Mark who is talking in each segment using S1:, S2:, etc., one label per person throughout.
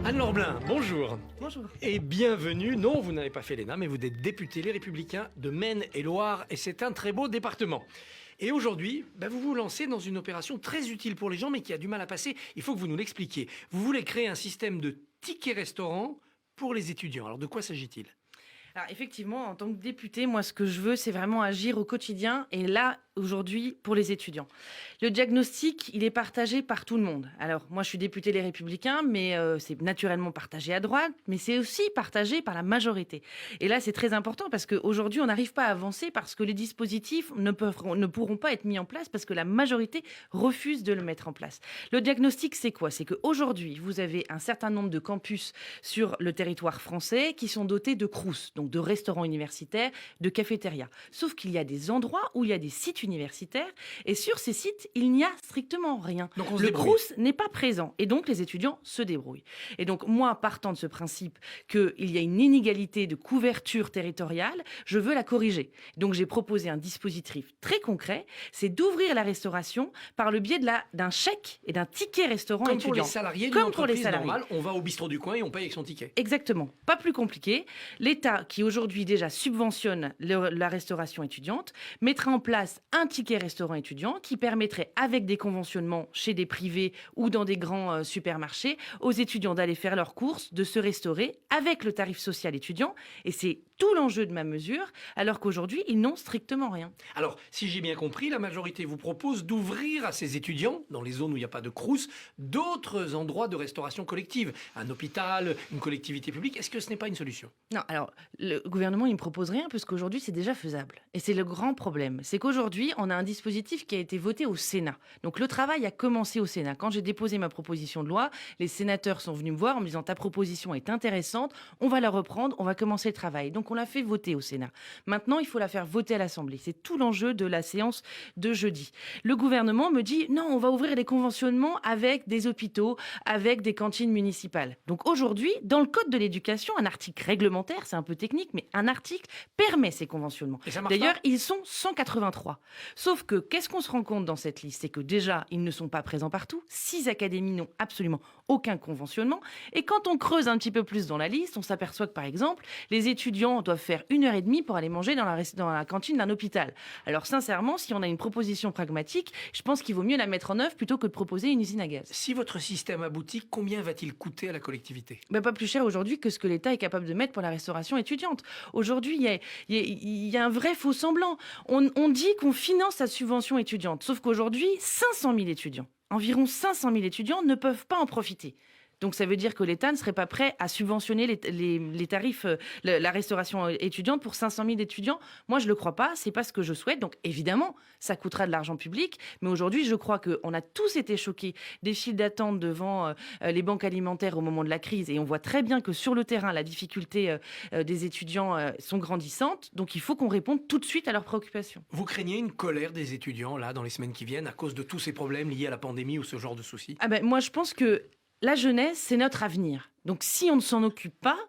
S1: Anne-Laure Blin, bonjour.
S2: Bonjour.
S1: Et bienvenue. Non, vous n'avez pas fait l'ENA, mais vous êtes député Les Républicains de Maine-et-Loire. Et c'est un très beau département. Et aujourd'hui, vous vous lancez dans une opération très utile pour les gens, mais qui a du mal à passer. Il faut que vous nous l'expliquiez. Vous voulez créer un système de tickets restaurant pour les étudiants. Alors, de quoi s'agit-il ?
S2: Alors effectivement, en tant que député, moi ce que je veux, c'est vraiment agir au quotidien et là, aujourd'hui, pour les étudiants. Le diagnostic, il est partagé par tout le monde. Alors moi je suis député Les Républicains, mais c'est naturellement partagé à droite, mais c'est aussi partagé par la majorité. Et là c'est très important parce qu'aujourd'hui on n'arrive pas à avancer parce que les dispositifs ne pourront pas être mis en place parce que la majorité refuse de le mettre en place. Le diagnostic c'est quoi ? C'est qu'aujourd'hui vous avez un certain nombre de campus sur le territoire français qui sont dotés de Crous, donc de restaurants universitaires, de cafétérias. Sauf qu'il y a des endroits où il y a des sites universitaires et sur ces sites, il n'y a strictement rien.
S1: Donc
S2: le Crous n'est pas présent et donc les étudiants se débrouillent. Et donc moi, partant de ce principe qu'il y a une inégalité de couverture territoriale, je veux la corriger. Donc j'ai proposé un dispositif très concret, c'est d'ouvrir la restauration par le biais d'un chèque et d'un ticket restaurant
S1: Comme
S2: étudiant.
S1: Pour les salariés d'une entreprise normale, on va au bistrot du coin et on paye avec son ticket.
S2: Exactement, pas plus compliqué. L'État, qui aujourd'hui déjà subventionne la restauration étudiante, mettra en place un ticket restaurant étudiant qui permettrait, avec des conventionnements chez des privés ou dans des grands supermarchés, aux étudiants d'aller faire leurs courses, de se restaurer avec le tarif social étudiant. Et c'est tout l'enjeu de ma mesure, alors qu'aujourd'hui, ils n'ont strictement rien.
S1: Alors, si j'ai bien compris, la majorité vous propose d'ouvrir à ces étudiants, dans les zones où il n'y a pas de Crous, d'autres endroits de restauration collective. Un hôpital, une collectivité publique. Est-ce que ce n'est pas une solution ?
S2: Non, alors, le gouvernement, il ne me propose rien, parce qu'aujourd'hui, c'est déjà faisable. Et c'est le grand problème. C'est qu'aujourd'hui, on a un dispositif qui a été voté au Sénat. Donc, le travail a commencé au Sénat. Quand j'ai déposé ma proposition de loi, les sénateurs sont venus me voir en me disant « ta proposition est intéressante, on va la reprendre, on va commencer le travail ». Donc, on l'a fait voter au Sénat. Maintenant, il faut la faire voter à l'Assemblée. C'est tout l'enjeu de la séance de jeudi. Le gouvernement me dit « non, on va ouvrir les conventionnements avec des hôpitaux, avec des cantines municipales ». Donc, aujourd'hui, dans le Code de l'éducation, un article réglementaire, c'est un peu technique, mais un article permet ces conventionnements. D'ailleurs, ils sont 183. Sauf que, qu'est-ce qu'on se rend compte dans cette liste ? C'est que déjà, ils ne sont pas présents partout. 6 académies n'ont absolument aucun conventionnement. Et quand on creuse un petit peu plus dans la liste, on s'aperçoit que, par exemple, les étudiants doivent faire 1h30 pour aller manger dans la cantine d'un hôpital. Alors, sincèrement, si on a une proposition pragmatique, je pense qu'il vaut mieux la mettre en œuvre plutôt que de proposer une usine à gaz.
S1: Si votre système aboutit, combien va-t-il coûter à la collectivité ?
S2: Pas plus cher aujourd'hui que ce que l'État est capable de mettre pour la restauration étudiante. Aujourd'hui, il y a un vrai faux semblant. On dit qu'on finance la subvention étudiante, sauf qu'aujourd'hui, 500 000 étudiants, environ 500 000 étudiants ne peuvent pas en profiter. Donc ça veut dire que l'État ne serait pas prêt à subventionner les tarifs, la restauration étudiante pour 500 000 étudiants. Moi, je ne le crois pas, c'est pas ce que je souhaite. Donc évidemment, ça coûtera de l'argent public. Mais aujourd'hui, je crois qu'on a tous été choqués des files d'attente devant les banques alimentaires au moment de la crise. Et on voit très bien que sur le terrain, la difficulté des étudiants sont grandissantes. Donc il faut qu'on réponde tout de suite à leurs préoccupations.
S1: Vous craignez une colère des étudiants, là, dans les semaines qui viennent, à cause de tous ces problèmes liés à la pandémie ou ce genre de soucis ?
S2: Moi, je pense que la jeunesse, c'est notre avenir. Donc, si on ne s'en occupe pas,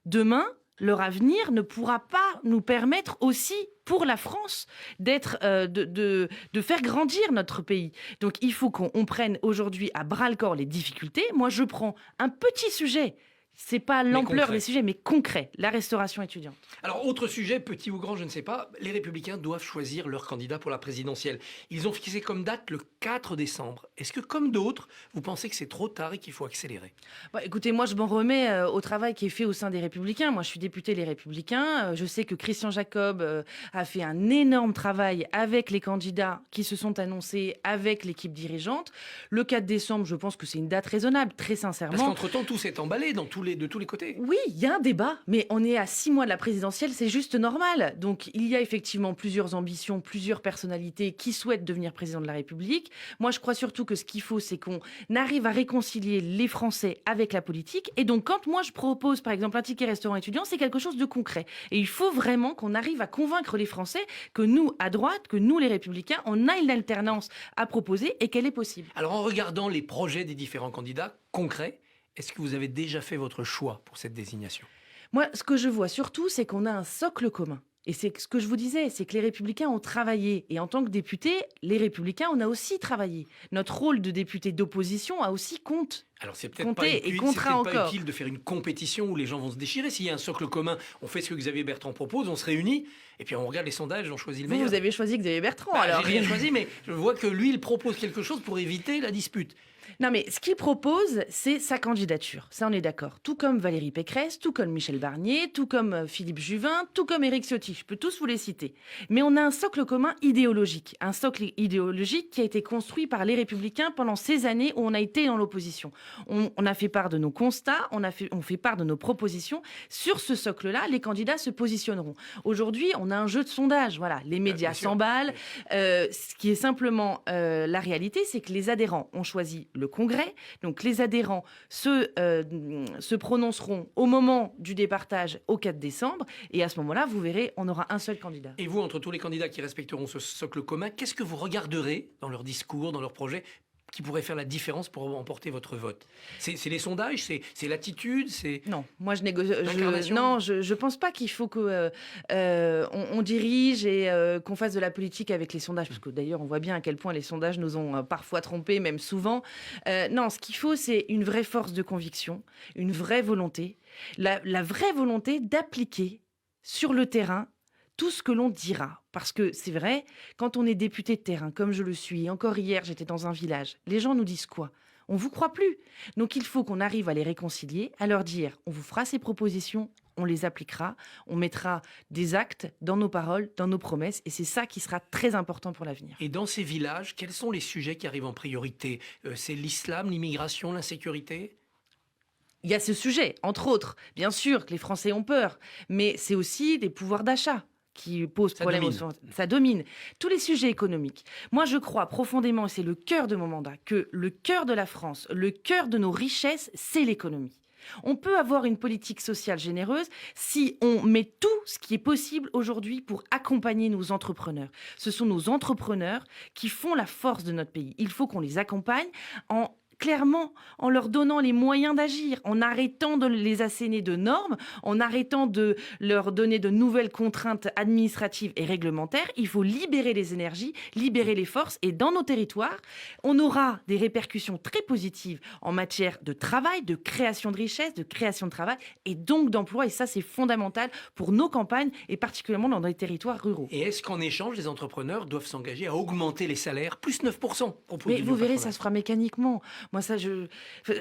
S2: demain, leur avenir ne pourra pas nous permettre aussi, pour la France, de faire grandir notre pays. Donc, il faut qu'on prenne aujourd'hui à bras-le-corps les difficultés. Moi, je prends un petit sujet. C'est pas l'ampleur des sujets, mais concret, la restauration étudiante.
S1: Alors, autre sujet, petit ou grand, je ne sais pas, les Républicains doivent choisir leur candidat pour la présidentielle. Ils ont fixé comme date le 4 décembre. Est-ce que, comme d'autres, vous pensez que c'est trop tard et qu'il faut accélérer ?
S2: Écoutez, moi, je m'en remets au travail qui est fait au sein des Républicains. Moi, je suis député Les Républicains. Je sais que Christian Jacob a fait un énorme travail avec les candidats qui se sont annoncés, avec l'équipe dirigeante. Le 4 décembre, je pense que c'est une date raisonnable, très sincèrement.
S1: Parce qu'entre-temps, tout s'est emballé de tous les côtés.
S2: Oui, il y a un débat, mais on est à 6 mois de la présidentielle, c'est juste normal. Donc, il y a effectivement plusieurs ambitions, plusieurs personnalités qui souhaitent devenir président de la République. Moi, je crois surtout que ce qu'il faut, c'est qu'on arrive à réconcilier les Français avec la politique. Et donc, quand moi, je propose, par exemple, un ticket restaurant étudiant, c'est quelque chose de concret. Et il faut vraiment qu'on arrive à convaincre les Français que nous, à droite, que nous, les Républicains, on a une alternance à proposer et qu'elle est possible.
S1: Alors, en regardant les projets des différents candidats concrets, est-ce que vous avez déjà fait votre choix pour cette désignation ?
S2: Moi, ce que je vois surtout, c'est qu'on a un socle commun. Et c'est ce que je vous disais, c'est que les Républicains ont travaillé. Et en tant que députés, les Républicains, on a aussi travaillé. Notre rôle de député d'opposition a aussi compte.
S1: Alors c'est peut-être
S2: Compter et contraint
S1: pas
S2: encore.
S1: utile de faire une compétition où les gens vont se déchirer. S'il y a un socle commun, on fait ce que Xavier Bertrand propose, on se réunit, et puis on regarde les sondages, on choisit le meilleur.
S2: Vous avez choisi Xavier Bertrand,
S1: Bah,
S2: alors.
S1: j'ai rien choisi, mais je vois que lui, il propose quelque chose pour éviter la dispute.
S2: Non, mais ce qu'il propose, c'est sa candidature. Ça, on est d'accord. Tout comme Valérie Pécresse, tout comme Michel Barnier, tout comme Philippe Juvin, tout comme Éric Ciotti. Je peux tous vous les citer. Mais on a un socle commun idéologique. Un socle idéologique qui a été construit par les Républicains pendant ces années où on a été dans l'opposition. On a fait part de nos constats, on fait part de nos propositions. Sur ce socle-là, les candidats se positionneront. Aujourd'hui, on a un jeu de sondage. Voilà, les médias s'emballent. Ce qui est simplement la réalité, c'est que les adhérents ont choisi le Congrès. Donc les adhérents se prononceront au moment du départage au 4 décembre. Et à ce moment-là, vous verrez, on aura un seul candidat.
S1: Et vous, entre tous les candidats qui respecteront ce socle commun, qu'est-ce que vous regarderez dans leur discours, dans leur projet, qui pourrait faire la différence pour emporter votre vote? C'est les sondages, c'est l'attitude, c'est...
S2: Non, moi je pense pas qu'il faut que on dirige et qu'on fasse de la politique avec les sondages, parce que d'ailleurs on voit bien à quel point les sondages nous ont parfois trompés, même souvent. Non, ce qu'il faut, c'est une vraie force de conviction, une vraie volonté, la vraie volonté d'appliquer sur le terrain tout ce que l'on dira. Parce que c'est vrai, quand on est député de terrain, comme je le suis, encore hier j'étais dans un village, les gens nous disent quoi? On ne vous croit plus. Donc il faut qu'on arrive à les réconcilier, à leur dire, on vous fera ces propositions, on les appliquera, on mettra des actes dans nos paroles, dans nos promesses, et c'est ça qui sera très important pour l'avenir.
S1: Et dans ces villages, quels sont les sujets qui arrivent en priorité? C'est l'islam, l'immigration, l'insécurité?
S2: Il y a ce sujet, entre autres. Bien sûr que les Français ont peur, mais c'est aussi des pouvoirs d'achat qui posent problème. Ça domine. Tous les sujets économiques. Moi, je crois profondément, et c'est le cœur de mon mandat, que le cœur de la France, le cœur de nos richesses, c'est l'économie. On peut avoir une politique sociale généreuse si on met tout ce qui est possible aujourd'hui pour accompagner nos entrepreneurs. Ce sont nos entrepreneurs qui font la force de notre pays. Il faut qu'on les accompagne clairement, en leur donnant les moyens d'agir, en arrêtant de les asséner de normes, en arrêtant de leur donner de nouvelles contraintes administratives et réglementaires. Il faut libérer les énergies, libérer les forces. Et dans nos territoires, on aura des répercussions très positives en matière de travail, de création de richesses, de création de travail et donc d'emploi. Et ça, c'est fondamental pour nos campagnes et particulièrement dans les territoires ruraux.
S1: Et est-ce qu'en échange, les entrepreneurs doivent s'engager à augmenter les salaires, plus 9%?
S2: Mais vous verrez, ça se fera mécaniquement. Moi,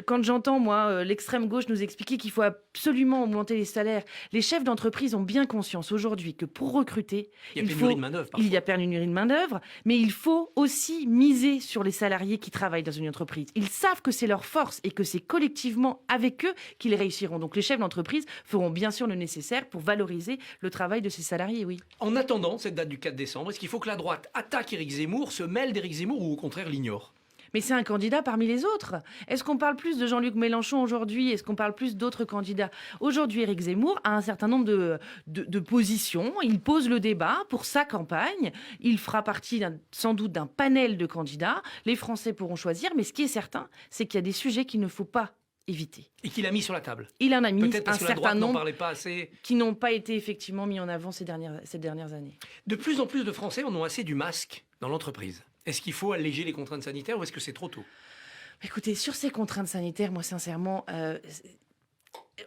S2: quand j'entends, l'extrême gauche nous expliquer qu'il faut absolument augmenter les salaires, les chefs d'entreprise ont bien conscience aujourd'hui que pour recruter,
S1: il y a pénurie de main-d'œuvre.
S2: Il y a pénurie de main-d'œuvre, mais il faut aussi miser sur les salariés qui travaillent dans une entreprise. Ils savent que c'est leur force et que c'est collectivement avec eux qu'ils réussiront. Donc les chefs d'entreprise feront bien sûr le nécessaire pour valoriser le travail de ces salariés, oui.
S1: En attendant cette date du 4 décembre, est-ce qu'il faut que la droite attaque Éric Zemmour, se mêle d'Éric Zemmour ou au contraire l'ignore?
S2: Mais c'est un candidat parmi les autres. Est-ce qu'on parle plus de Jean-Luc Mélenchon aujourd'hui? Est-ce qu'on parle plus d'autres candidats? Aujourd'hui, Éric Zemmour a un certain nombre de positions. Il pose le débat pour sa campagne. Il fera partie sans doute d'un panel de candidats. Les Français pourront choisir. Mais ce qui est certain, c'est qu'il y a des sujets qu'il ne faut pas éviter.
S1: Et qu'il a mis sur la table.
S2: Il en a mis
S1: peut-être parce
S2: un
S1: que la droite
S2: certain
S1: n'en
S2: nombre
S1: parlait pas assez.
S2: Qui n'ont pas été effectivement mis en avant ces dernières années.
S1: De plus en plus de Français en ont assez du masque dans l'entreprise. Est-ce qu'il faut alléger les contraintes sanitaires ou est-ce que c'est trop tôt?
S2: Écoutez, sur ces contraintes sanitaires, moi sincèrement,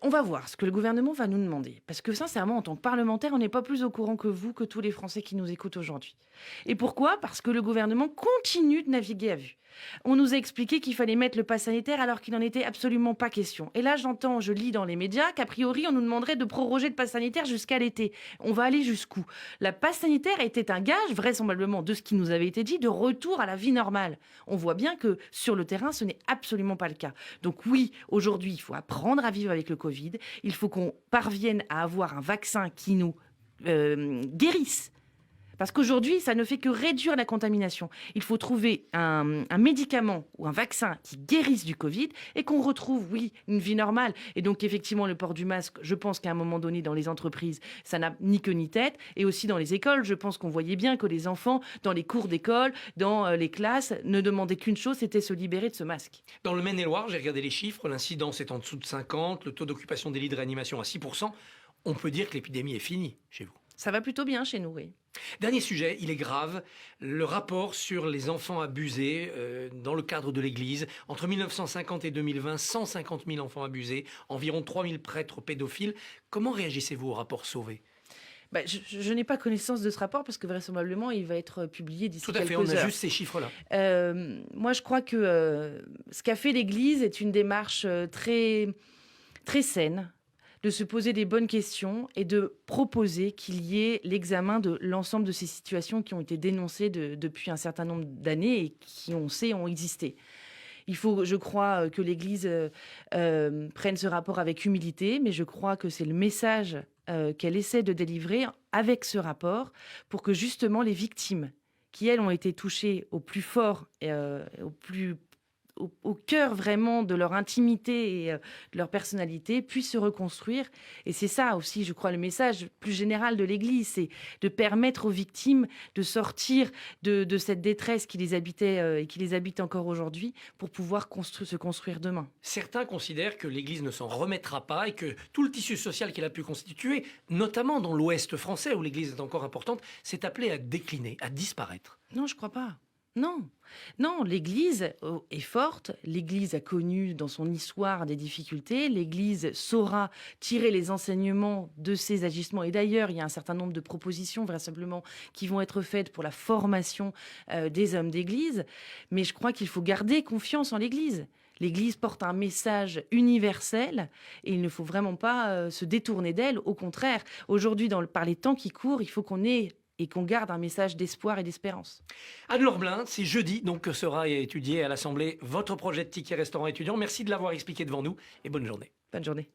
S2: on va voir ce que le gouvernement va nous demander. Parce que sincèrement, en tant que parlementaire, on n'est pas plus au courant que vous, que tous les Français qui nous écoutent aujourd'hui. Et pourquoi? Parce que le gouvernement continue de naviguer à vue. On nous a expliqué qu'il fallait mettre le pass sanitaire alors qu'il n'en était absolument pas question. Et là, je lis dans les médias qu'a priori, on nous demanderait de proroger le pass sanitaire jusqu'à l'été. On va aller jusqu'où? La pass sanitaire était un gage, vraisemblablement, de ce qui nous avait été dit, de retour à la vie normale. On voit bien que sur le terrain, ce n'est absolument pas le cas. Donc oui, aujourd'hui, il faut apprendre à vivre avec le Covid. Il faut qu'on parvienne à avoir un vaccin qui nous guérisse. Parce qu'aujourd'hui, ça ne fait que réduire la contamination. Il faut trouver un médicament ou un vaccin qui guérisse du Covid et qu'on retrouve, oui, une vie normale. Et donc, effectivement, le port du masque, je pense qu'à un moment donné, dans les entreprises, ça n'a ni queue ni tête. Et aussi dans les écoles, je pense qu'on voyait bien que les enfants, dans les cours d'école, dans les classes, ne demandaient qu'une chose, c'était se libérer de ce masque.
S1: Dans le Maine-et-Loire, j'ai regardé les chiffres, l'incidence est en dessous de 50, le taux d'occupation des lits de réanimation à 6%. On peut dire que l'épidémie est finie chez vous.
S2: Ça va plutôt bien chez nous, oui.
S1: Dernier sujet, il est grave, le rapport sur les enfants abusés dans le cadre de l'Église. Entre 1950 et 2020, 150 000 enfants abusés, environ 3 000 prêtres pédophiles. Comment réagissez-vous au rapport Sauvé?
S2: Bah, je n'ai pas connaissance de ce rapport parce que vraisemblablement, il va être publié d'ici
S1: Tout à fait,
S2: quelques
S1: on a
S2: heures.
S1: juste ces chiffres-là.
S2: Moi, je crois que ce qu'a fait l'Église est une démarche très, très saine, de se poser des bonnes questions et de proposer qu'il y ait l'examen de l'ensemble de ces situations qui ont été dénoncées depuis un certain nombre d'années et qui, on sait, ont existé. Il faut, je crois, que l'Église prenne ce rapport avec humilité, mais je crois que c'est le message qu'elle essaie de délivrer avec ce rapport pour que justement les victimes, qui elles ont été touchées au plus fort, au cœur vraiment de leur intimité et de leur personnalité, puissent se reconstruire. Et c'est ça aussi, je crois, le message plus général de l'Église, c'est de permettre aux victimes de sortir de cette détresse qui les habitait et qui les habite encore aujourd'hui pour pouvoir se construire demain.
S1: Certains considèrent que l'Église ne s'en remettra pas et que tout le tissu social qu'elle a pu constituer, notamment dans l'Ouest français où l'Église est encore importante, s'est appelé à décliner, à disparaître.
S2: Non, je crois pas. Non, non, l'Église est forte, l'Église a connu dans son histoire des difficultés, l'Église saura tirer les enseignements de ses agissements. Et d'ailleurs, il y a un certain nombre de propositions vraisemblablement qui vont être faites pour la formation des hommes d'Église. Mais je crois qu'il faut garder confiance en l'Église. L'Église porte un message universel et il ne faut vraiment pas se détourner d'elle. Au contraire, aujourd'hui, par les temps qui courent, il faut qu'on ait et qu'on garde un message d'espoir et d'espérance.
S1: Anne-Laure Blin, c'est jeudi donc que sera étudié à l'Assemblée votre projet de ticket restaurant étudiant. Merci de l'avoir expliqué devant nous et bonne journée.
S2: Bonne journée.